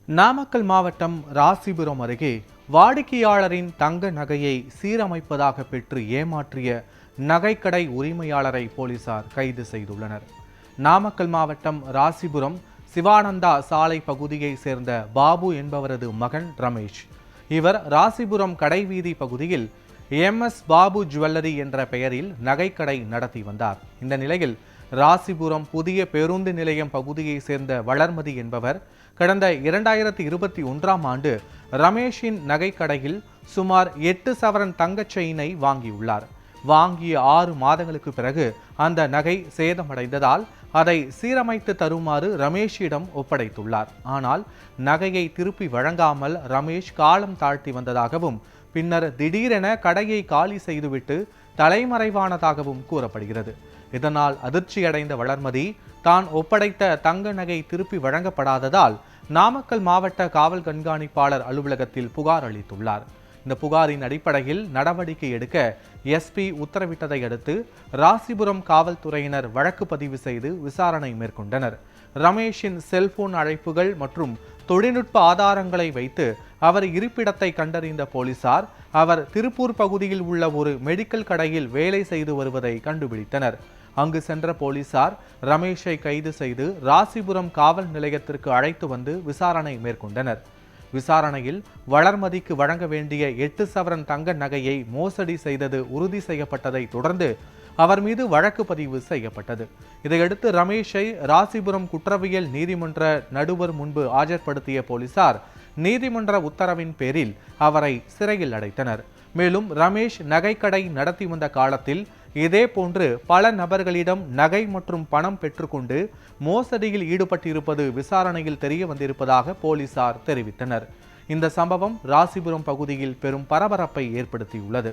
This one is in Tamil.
நாமக்கல் மாவட்டம் ராசிபுரம் அருகே வாடிக்கையாளரின் தங்க நகையை சீரமைப்பதாக பெற்று ஏமாற்றிய நகைக்கடை உரிமையாளரை போலீசார் கைது செய்துள்ளனர். நாமக்கல் மாவட்டம் ராசிபுரம் சிவானந்தா சாலை பகுதியை சேர்ந்த பாபு என்பவரது மகன் ரமேஷ். இவர் ராசிபுரம் கடைவீதி பகுதியில் MS பாபு ஜுவல்லரி என்ற பெயரில் நகைக்கடை நடத்தி வந்தார். இந்த நிலையில் ராசிபுரம் புதிய பேருந்து நிலையம் பகுதியை சேர்ந்த வளர்மதி என்பவர் கடந்த 2021ஆம் ஆண்டு ரமேஷின் நகைக்கடையில் சுமார் 8 சவரன் தங்கச் செயினை வாங்கியுள்ளார். வாங்கிய 6 மாதங்களுக்கு பிறகு அந்த நகை சேதமடைந்ததால் அதை சீரமைத்து தருமாறு ரமேஷிடம் ஒப்படைத்துள்ளார். ஆனால் நகையை திருப்பி வழங்காமல் ரமேஷ் காலம் தாழ்த்தி வந்ததாகவும் பின்னர் திடீரென கடையை காலி செய்துவிட்டு தலைமறைவானதாகவும் கூறப்படுகிறது. இதனால் அதிர்ச்சியடைந்த வளர்மதி தான் ஒப்படைத்த தங்க நகை திருப்பி வழங்கப்படாததால் நாமக்கல் மாவட்ட காவல் கண்காணிப்பாளர் அலுவலகத்தில் புகார் அளித்துள்ளார். இந்த புகாரின் அடிப்படையில் நடவடிக்கை எடுக்க SP உத்தரவிட்டதை அடுத்து ராசிபுரம் காவல்துறையினர் வழக்கு பதிவு செய்து விசாரணை மேற்கொண்டனர். ரமேஷின் செல்போன் அழைப்புகள் மற்றும் தொழில்நுட்ப ஆதாரங்களை வைத்து அவர் இருப்பிடத்தை கண்டறிந்த போலீசார் அவர் திருப்பூர் பகுதியில் உள்ள ஒரு மெடிக்கல் கடையில் வேலை செய்து வருவதை கண்டுபிடித்தனர். அங்கு சென்ற போலீசார் ரமேஷை கைது செய்து ராசிபுரம் காவல் நிலையத்திற்கு அழைத்து வந்து விசாரணை மேற்கொண்டனர். விசாரணையில் வளர்மதிக்கு வழங்க வேண்டிய 8 சவரன் தங்க நகையை மோசடி செய்தது உறுதி செய்யப்பட்டதை தொடர்ந்து அவர் மீது வழக்கு பதிவு செய்யப்பட்டது. இதையடுத்து ரமேஷை ராசிபுரம் குற்றவியல் நீதிமன்ற நடுவர் முன்பு ஆஜர்படுத்திய போலீசார் நீதிமன்ற உத்தரவின் பேரில் அவரை சிறையில் அடைத்தனர். மேலும் ரமேஷ் நகைக்கடை நடத்தி வந்த காலத்தில் இதேபோன்று பல நபர்களிடம் நகை மற்றும் பணம் பெற்றுக்கொண்டு மோசடியில் ஈடுபட்டிருப்பது விசாரணையில் தெரிய வந்திருப்பதாக போலீசார் தெரிவித்தனர். இந்த சம்பவம் ராசிபுரம் பகுதியில் பெரும் பரபரப்பை ஏற்படுத்தியுள்ளது.